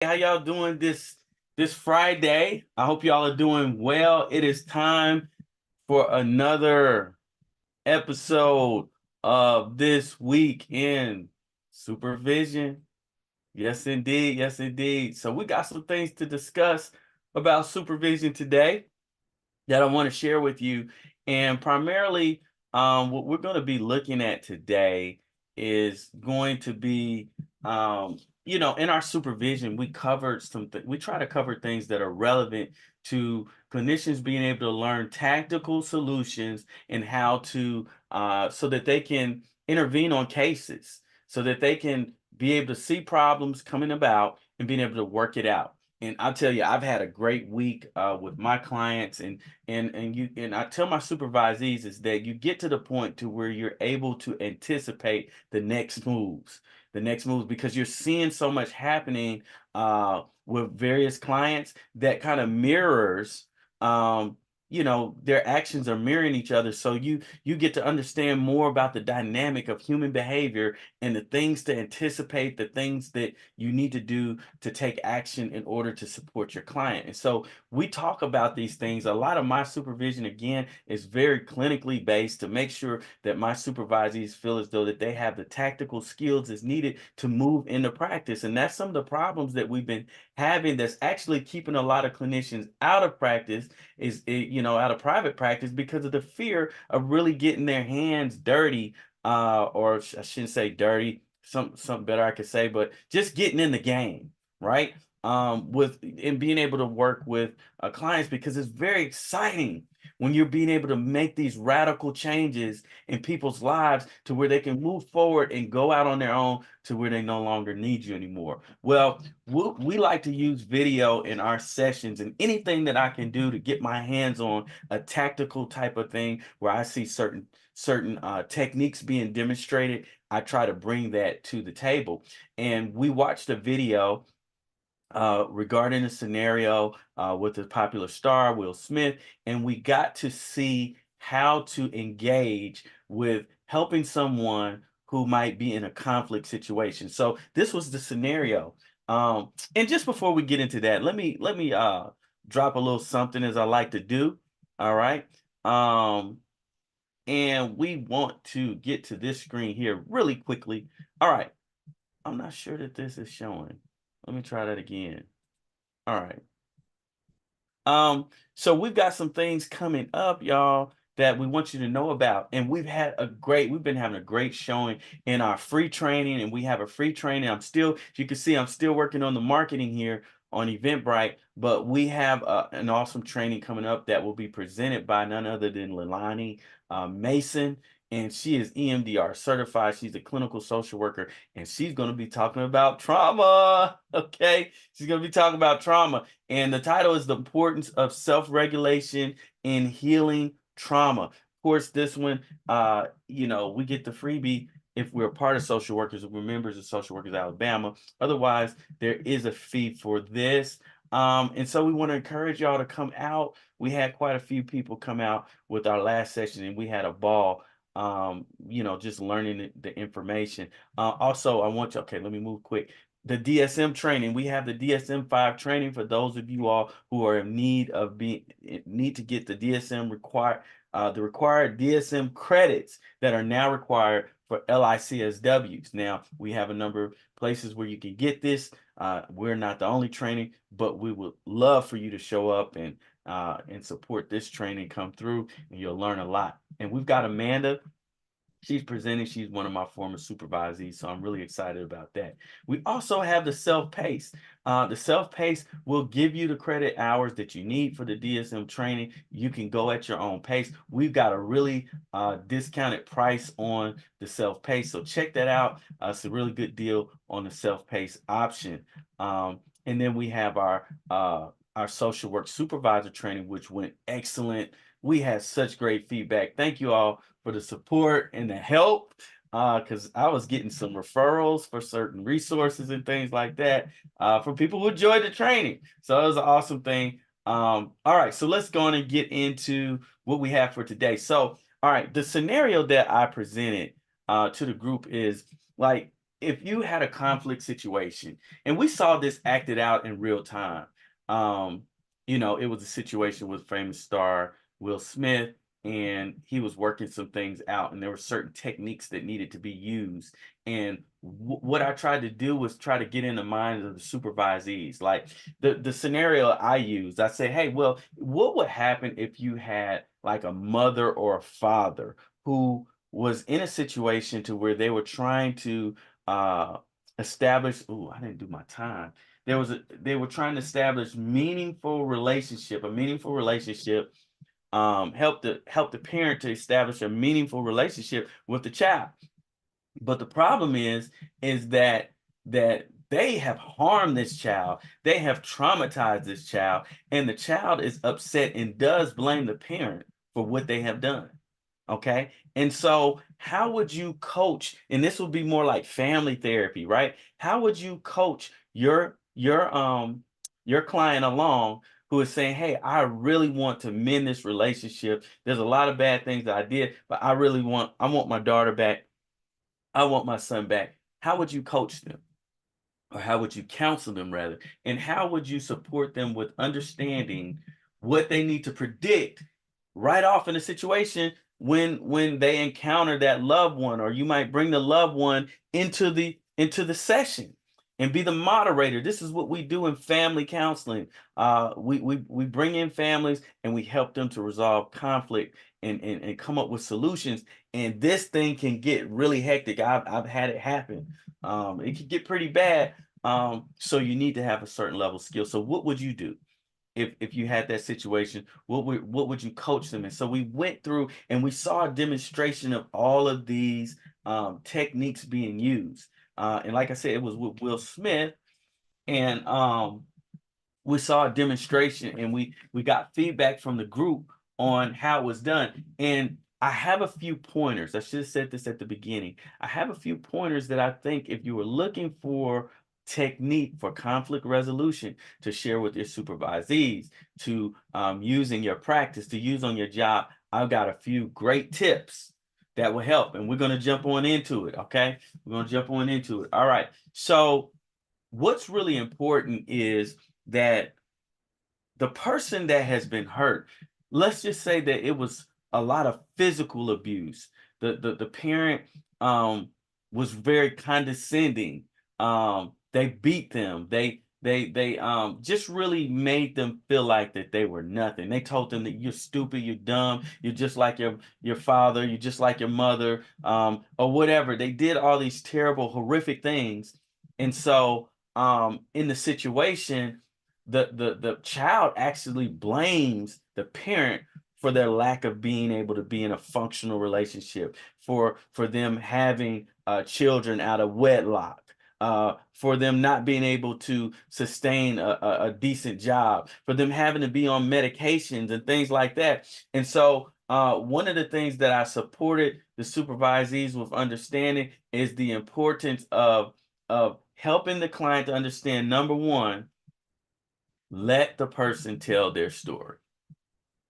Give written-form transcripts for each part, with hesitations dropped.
How y'all doing this Friday? I hope y'all are doing well. It is time for another episode of This Week in Supervision. Yes, indeed. Yes, indeed. So we got some things to discuss about supervision today that I want to share with you. And primarily, what we're going to be looking at today is going to be, in our supervision, we covered we try to cover things that are relevant to clinicians being able to learn tactical solutions and how to, so that they can intervene on cases, so that they can be able to see problems coming about and being able to work it out. And I'll tell you, I've had a great week with my clients, and I tell my supervisees is that you get to the point to where you're able to anticipate the next moves, because you're seeing so much happening with various clients that kind of mirrors, um, their actions are mirroring each other. So you get to understand more about the dynamic of human behavior and the things to anticipate, the things that you need to do to take action in order to support your client. And so we talk about these things. A lot of my supervision, again, is very clinically based to make sure that my supervisees feel as though that they have the tactical skills that's needed to move into practice. And that's some of the problems that we've been having that's actually keeping a lot of clinicians out of practice, out of private practice, because of the fear of really getting their hands dirty, I shouldn't say dirty, something better I could say, but just getting in the game, right? With and being able to work with clients, because it's very exciting when you're being able to make these radical changes in people's lives to where they can move forward and go out on their own to where they no longer need you anymore. Well, we like to use video in our sessions, and anything that I can do to get my hands on a tactical type of thing where I see certain techniques being demonstrated, I try to bring that to the table. And we watched a video regarding a scenario with a popular star, Will Smith, and we got to see how to engage with helping someone who might be in a conflict situation. So this was the scenario. And just before we get into that, let me drop a little something, as I like to do. All right. And we want to get to this screen here really quickly. All right. I'm not sure that this is showing. Let me try that again. All right. So we've got some things coming up, y'all, that we want you to know about. And we've been having a great showing in our free training, and we have a free training. You can see I'm still working on the marketing here on Eventbrite, but we have an awesome training coming up that will be presented by none other than Leilani Mason. And she is EMDR certified. She's a clinical social worker, and she's going to be talking about trauma. Okay. She's going to be talking about trauma. And the title is The Importance of Self-Regulation in Healing Trauma. Of course, this one, we get the freebie if we're a part of social workers, if we're members of Social Workers Alabama. Otherwise, there is a fee for this. And so we want to encourage y'all to come out. We had quite a few people come out with our last session, and we had a ball, just learning the information. Also, okay, let me move quick. The DSM training. We have the DSM-5 training for those of you all who are in need to get the the required DSM credits that are now required for LICSWs. Now, we have a number of places where you can get this. We're not the only training, but we would love for you to show up and support this training, come through, and you'll learn a lot. And we've got Amanda. She's presenting. She's one of my former supervisees, so I'm really excited about that. We also have the self-pace. The self-pace will give you the credit hours that you need for the DSM training. You can go at your own pace. We've got a really discounted price on the self-pace, so check that out. It's a really good deal on the self-pace option. And then we have our social work supervisor training, which went excellent. We had such great feedback. Thank you all for the support and the help, because I was getting some referrals for certain resources and things like that from people who enjoyed the training. So it was an awesome thing. All right, so let's go on and get into what we have for today. So, all right, the scenario that I presented to the group is like, if you had a conflict situation, and we saw this acted out in real time, um, it was a situation with famous star Will Smith, and he was working some things out, and there were certain techniques that needed to be used. And what I tried to do was try to get in the minds of the supervisees. Like the scenario I used, I say, hey, well, what would happen if you had like a mother or a father who was in a situation to where they were trying to uh establish, oh, I didn't do my time. They were trying to establish a meaningful relationship, help the parent to establish a meaningful relationship with the child. But the problem is that they have harmed this child, they have traumatized this child, and the child is upset and does blame the parent for what they have done. Okay. And so, how would you coach? And this would be more like family therapy, right? How would you coach your client along who is saying, hey, I really want to mend this relationship. There's a lot of bad things that I did, but I want my daughter back. I want my son back. How would you coach them? Or how would you counsel them rather? And how would you support them with understanding what they need to predict right off in a situation when they encounter that loved one, or you might bring the loved one into the session and be the moderator. This is what we do in family counseling. We bring in families and we help them to resolve conflict and come up with solutions. And this thing can get really hectic. I've had it happen. It can get pretty bad. So you need to have a certain level of skill. So what would you do if you had that situation? What would you coach them? And so we went through and we saw a demonstration of all of these techniques being used. And like I said, it was with Will Smith, and we saw a demonstration, and we got feedback from the group on how it was done. And I have a few pointers. I should have said this at the beginning. I have a few pointers that I think if you were looking for technique for conflict resolution to share with your supervisees, to use in your practice, to use on your job, I've got a few great tips that will help. And we're going to jump on into it. Okay. We're going to jump on into it. All right. So what's really important is that the person that has been hurt, let's just say that it was a lot of physical abuse. The parent was very condescending. They beat them. They just really made them feel like that they were nothing. They told them that you're stupid, you're dumb, you're just like your father, you're just like your mother, or whatever. They did all these terrible, horrific things. And so in the situation, the child actually blames the parent for their lack of being able to be in a functional relationship, for them having children out of wedlock, for them not being able to sustain a decent job, for them having to be on medications and things like that. And so one of the things that I supported the supervisees with understanding is the importance of helping the client to understand, number one, let the person tell their story.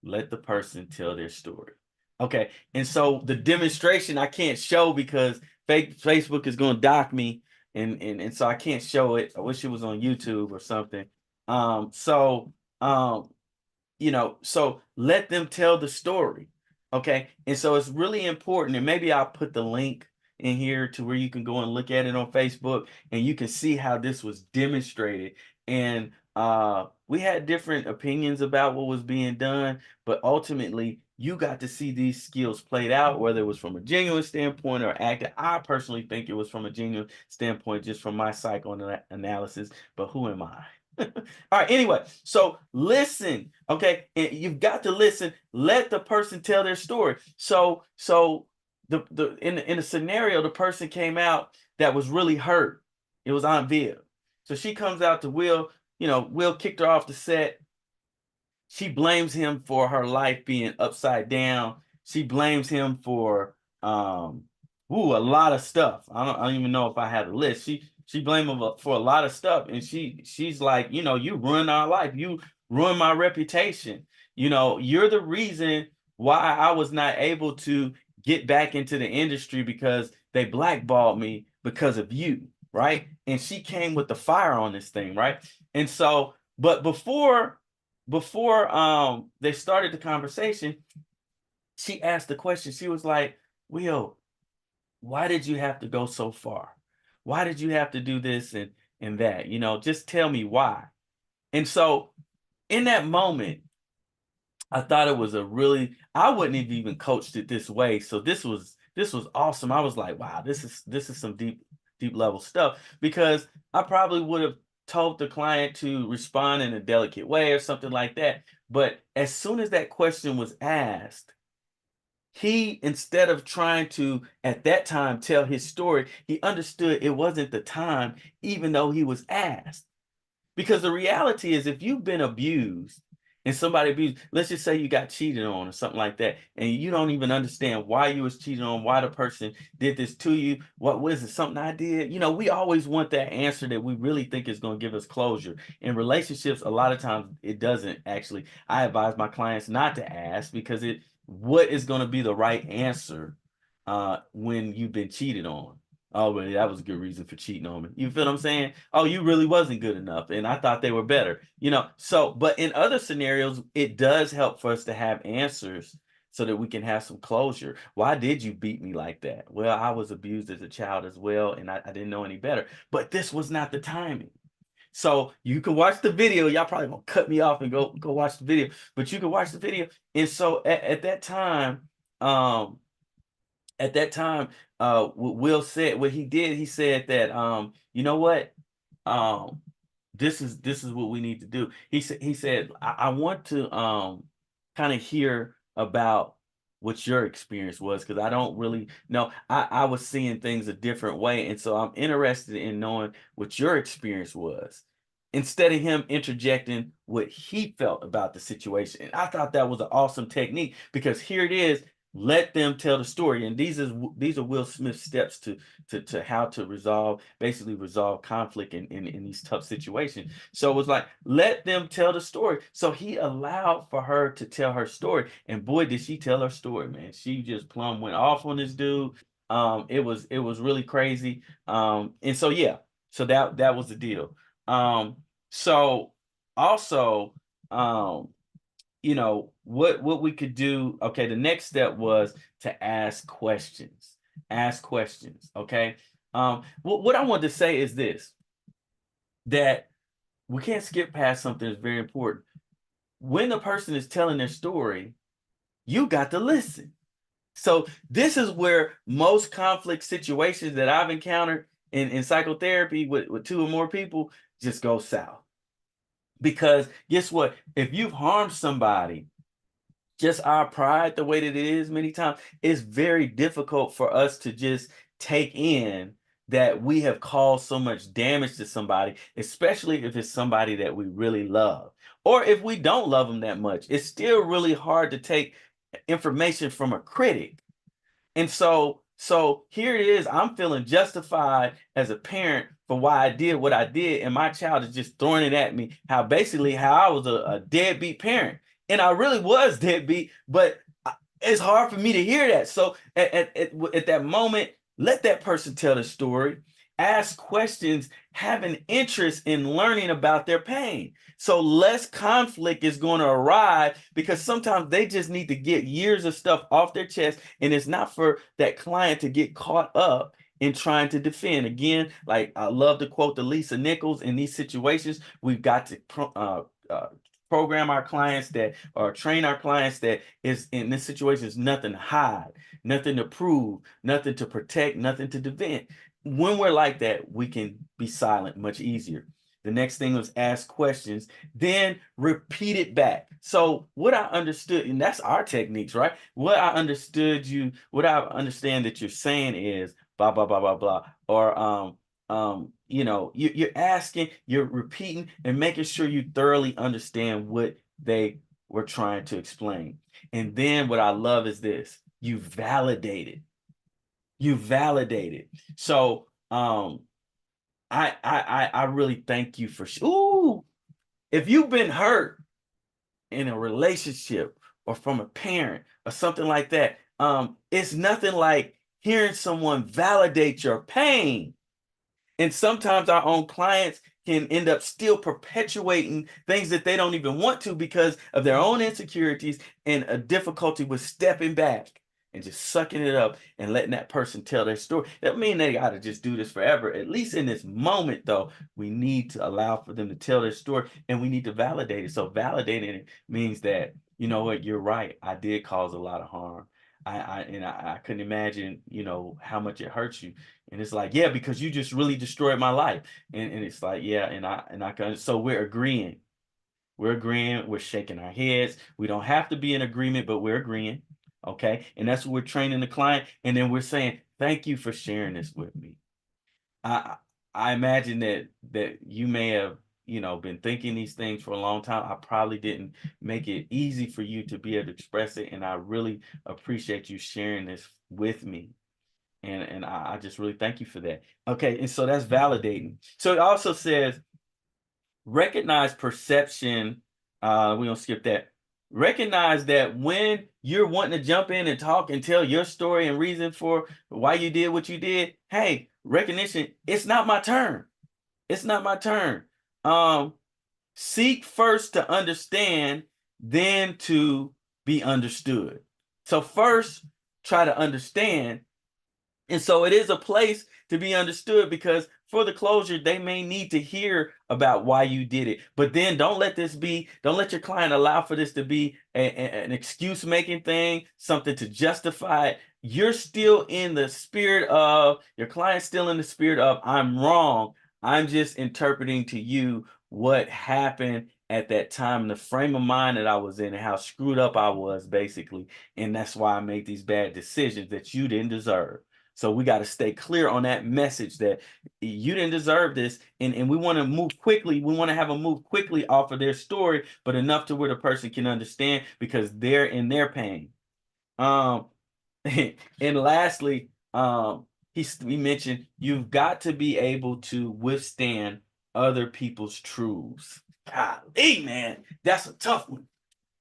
Let the person tell their story. Okay. And so the demonstration I can't show because Facebook is going to dock me. And so I can't show it. I wish it was on YouTube or something. So um, so let them tell the story. Okay. And so it's really important. And maybe I'll put the link in here to where you can go and look at it on Facebook, and you can see how this was demonstrated. And we had different opinions about what was being done, but ultimately you got to see these skills played out, whether it was from a genuine standpoint or acting. I personally think it was from a genuine standpoint, just from my psychoanalysis, but who am I? All right, anyway, so listen, okay? And you've got to listen. Let the person tell their story. So in a scenario, the person came out that was really hurt. It was Aunt Viv. So she comes out to Will. Will kicked her off the set. She blames him for her life being upside down. She blames him for a lot of stuff. I don't even know if I had a list. She blamed him for a lot of stuff, and she's like, you ruined our life. You ruined my reputation. You're the reason why I was not able to get back into the industry because they blackballed me. because of you, right? And she came with the fire on this thing, right? And so, but before they started the conversation, she asked the question. She was like, Will, why did you have to go so far? Why did you have to do this and that? You know, just tell me why. And so in that moment, I thought it was a really, I wouldn't have even coached it this way. So this was awesome. I was like, wow, this is some deep level stuff, because I probably would have told the client to respond in a delicate way or something like that. But as soon as that question was asked, he, instead of trying to at that time tell his story, he understood it wasn't the time, even though he was asked. Because the reality is, if you've been abused and somebody abused, let's just say you got cheated on or something like that, and you don't even understand why you was cheated on, why the person did this to you, what was it, something I did? You know, we always want that answer that we really think is going to give us closure. In relationships, a lot of times it doesn't actually. I advise my clients not to ask, because what is going to be the right answer when you've been cheated on? Oh, well, that was a good reason for cheating on me. You feel what I'm saying? Oh, you really wasn't good enough, and I thought they were better. You know, so, but in other scenarios, it does help for us to have answers so that we can have some closure. Why did you beat me like that? Well, I was abused as a child as well, and I didn't know any better. But this was not the timing. So you can watch the video. Y'all probably gonna cut me off and go watch the video, but you can watch the video. And so at that time, um, Will said what he did. He said that, you know what, um, this is what we need to do. He said I want to kind of hear about what your experience was, because I don't really know. I was seeing things a different way, and so I'm interested in knowing what your experience was, instead of him interjecting what he felt about the situation. And I thought that was an awesome technique, because here it is, let them tell the story. And these are Will Smith's steps to how to resolve conflict in these tough situations. So it was like, let them tell the story. So he allowed for her to tell her story, and boy, did she tell her story, man. She just plumb went off on this dude. It was really crazy. And so yeah, so that was the deal. So also, um what we could do. Okay, the next step was to ask questions. Ask questions. Okay. What I want to say is this: that we can't skip past something that's very important. When the person is telling their story, you got to listen. So this is where most conflict situations that I've encountered in psychotherapy with two or more people just go south. Because guess what? If you've harmed somebody, just our pride, the way that it is many times, it's very difficult for us to just take in that we have caused so much damage to somebody, especially if it's somebody that we really love. Or if we don't love them that much, it's still really hard to take information from a critic. And so here it is. I'm feeling justified as a parent for why I did what I did, and my child is just throwing it at me. How I was a deadbeat parent, and I really was deadbeat. But it's hard for me to hear that. So at that moment, let that person tell the story. Ask questions, have an interest in learning about their pain. So less conflict is going to arrive, because sometimes they just need to get years of stuff off their chest, and it's not for that client to get caught up in trying to defend. Again, like I love to quote the Lisa Nichols, in these situations, we've got to program our clients that, or train our clients that, is in this situation is nothing to hide, nothing to prove, nothing to protect, nothing to defend. When we're like that, we can be silent much easier. The next thing was ask questions, then repeat it back. So what I understood, and that's our techniques, right? What I understand that you're saying is blah blah blah blah blah, or you're asking, you're repeating, and making sure you thoroughly understand what they were trying to explain. And then what I love is this: you validate it. You validate it. So I really thank you for ooh, if you've been hurt in a relationship or from a parent or something like that, it's nothing like hearing someone validate your pain. And sometimes our own clients can end up still perpetuating things that they don't even want to because of their own insecurities and a difficulty with stepping back and just sucking it up and letting that person tell their story. That doesn't mean they got to just do this forever. At least in this moment, though, we need to allow for them to tell their story, and we need to validate it. So validating it means that, you know what, you're right. I did cause a lot of harm. I couldn't imagine, how much it hurts you. And it's like, yeah, because you just really destroyed my life. And it's like, yeah, and I can, so we're agreeing. We're agreeing, we're shaking our heads. We don't have to be in agreement, but we're agreeing. Okay. And that's what we're training the client. And then we're saying, thank you for sharing this with me. I I imagine that you may have, been thinking these things for a long time. I probably didn't make it easy for you to be able to express it. And I really appreciate you sharing this with me. And I just really thank you for that. Okay, and so that's validating. So it also says recognize perception. We're gonna skip that. Recognize that when you're wanting to jump in and talk and tell your story and reason for why you did what you did, hey, recognition, it's not my turn. It's not my turn. Um, Seek first to understand, then to be understood. So first, try to understand, and so it is a place to be understood because for the closure, they may need to hear about why you did it. But then don't let your client allow for this to be an excuse making thing, something to justify it. You're still in the spirit of, your client's still in the spirit of, I'm wrong. I'm just interpreting to you what happened at that time, the frame of mind that I was in, and how screwed up I was, basically. And that's why I made these bad decisions that you didn't deserve. So we got to stay clear on that message that you didn't deserve this. And we want to move quickly. We want to have them move quickly off of their story, but enough to where the person can understand because they're in their pain. Um, and lastly, we mentioned you've got to be able to withstand other people's truths. Golly, man, that's a tough one.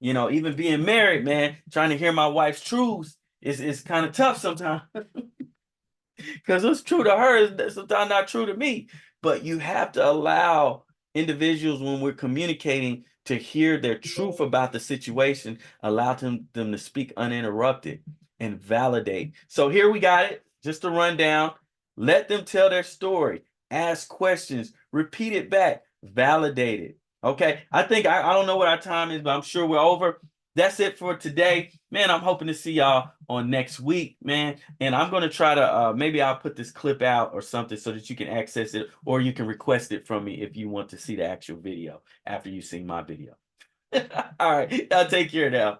Even being married, man, trying to hear my wife's truths is kind of tough sometimes. Because what's true to her is sometimes not true to me. But you have to allow individuals, when we're communicating, to hear their truth about the situation, allow them to speak uninterrupted and validate. So here we got it, just a rundown. Let them tell their story, ask questions, repeat it back, validate it. Okay, I think I don't know what our time is, but I'm sure we're over. That's it for today. Man, I'm hoping to see y'all on next week, man. And I'm going to try to, maybe I'll put this clip out or something so that you can access it, or you can request it from me if you want to see the actual video after you've seen my video. All right, y'all take care now.